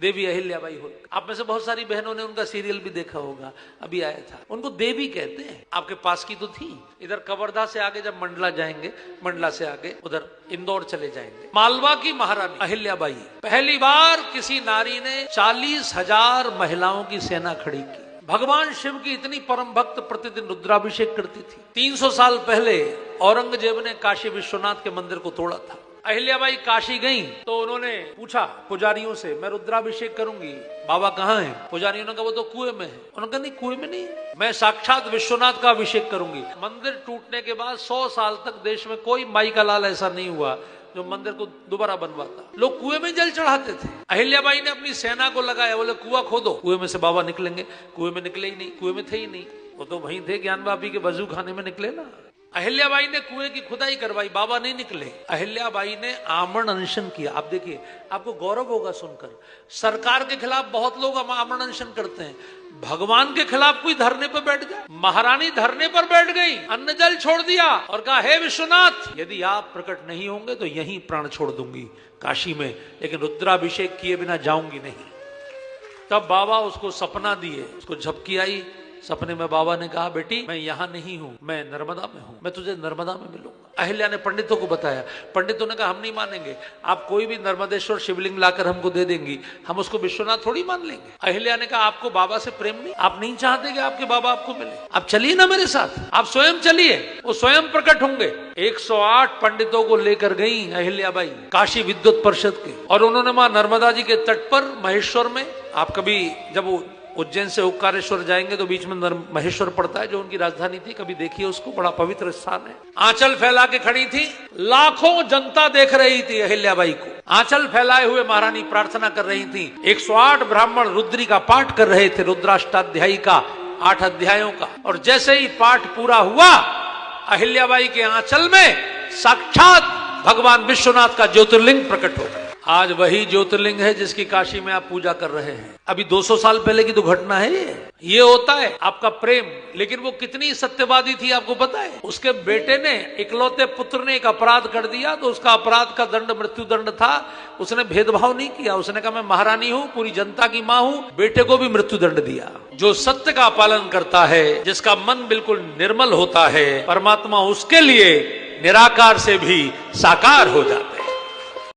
देवी अहिल्याबाई होलकर। आप में से बहुत सारी बहनों ने उनका सीरियल भी देखा होगा, अभी आया था। उनको देवी कहते हैं, आपके पास की तो थी। इधर कवर्धा से आगे जब मंडला जाएंगे, मंडला से आगे उधर इंदौर चले जाएंगे। मालवा की महारानी अहिल्याबाई, पहली बार किसी नारी ने 40,000 महिलाओं की सेना खड़ी की। भगवान शिव की इतनी परम भक्त प्रतिदिन रुद्राभिषेक करती थी। 300 साल पहले औरंगजेब ने काशी विश्वनाथ के मंदिर को तोड़ा था। अहिल्याबाई काशी गईं तो उन्होंने पूछा पुजारियों से, मैं रुद्राभिषेक करूंगी, बाबा कहाँ हैं? पुजारियों ने कहा वो तो कुएं में है। उन्होंने कहा नहीं, कुएं में नहीं, मैं साक्षात विश्वनाथ का अभिषेक करूंगी। मंदिर टूटने के बाद 100 साल तक देश में कोई माई का लाल ऐसा नहीं हुआ जो मंदिर को दोबारा बनवाता। लोग कुएं में जल चढ़ाते थे। अहिल्याबाई ने अपनी सेना को लगाया, बोले कुआं खोदो, कुएं में से बाबा निकलेंगे। कुएं में निकले ही नहीं, कुएं में थे ही नहीं, वो तो वहीं थे ज्ञान बापी के वजू खाने में निकले ना। अहिल्याबाई ने कुएं की खुदाई करवाई, बाबा नहीं निकले। अहिल्याबाई ने आमरण अनशन किया। आप देखिए, आपको गौरव होगा सुनकर, सरकार के खिलाफ बहुत लोग आमरण अनशन करते हैं, भगवान के खिलाफ कोई धरने पर बैठ जाए। महारानी धरने पर बैठ गई, अन्न जल छोड़ दिया और कहा, हे विश्वनाथ, यदि आप प्रकट नहीं होंगे तो यहीं प्राण छोड़ दूंगी काशी में, लेकिन रुद्राभिषेक किए बिना जाऊंगी नहीं। तब बाबा उसको सपना दिए, उसको झपकी आई। सपने में बाबा ने कहा, बेटी मैं यहाँ नहीं हूँ, मैं नर्मदा में हूँ, मैं तुझे नर्मदा में मिलूंगा। अहिल्या ने पंडितों को बताया। पंडितों ने कहा, हम नहीं मानेंगे, आप कोई भी नर्मदेश्वर शिवलिंग लाकर हमको दे देंगी, हम उसको विश्वनाथ थोड़ी मान लेंगे। अहिल्या ने कहा, आपको बाबा से प्रेम नहीं, आप नहीं चाहते कि आपके बाबा आपको मिले, आप चलिए ना मेरे साथ, आप स्वयं चलिए, वो स्वयं प्रकट होंगे। 108 पंडितों को लेकर गई अहिल्याबाई काशी विद्युत परिषद के, और उन्होंने मां नर्मदा जी के तट पर महेश्वर में, आप कभी जब वो उज्जैन से ओंकारेश्वर जाएंगे तो बीच में महेश्वर पड़ता है, जो उनकी राजधानी थी, कभी देखिए उसको, बड़ा पवित्र स्थान है। आंचल फैला के खड़ी थी, लाखों जनता देख रही थी अहिल्याबाई को। आंचल फैलाए हुए महारानी प्रार्थना कर रही थी। 108 ब्राह्मण रुद्री का पाठ कर रहे थे, रुद्राष्टाध्यायी का, 8 अध्यायों का। और जैसे ही पाठ पूरा हुआ, अहिल्याबाई के आंचल में साक्षात भगवान विश्वनाथ का ज्योतिर्लिंग प्रकट हो गया। आज वही ज्योतिर्लिंग है जिसकी काशी में आप पूजा कर रहे हैं। अभी 200 साल पहले की तो घटना है ये होता है आपका प्रेम। लेकिन वो कितनी सत्यवादी थी आपको पता है? उसके बेटे ने, इकलौते पुत्र ने एक अपराध कर दिया तो उसका अपराध का दंड मृत्यु दंड था। उसने भेदभाव नहीं किया, उसने कहा मैं महारानी हूँ, पूरी जनता की माँ हूँ, बेटे को भी मृत्यु दंड दिया। जो सत्य का पालन करता है, जिसका मन बिल्कुल निर्मल होता है, परमात्मा उसके लिए निराकार से भी साकार हो जाता है।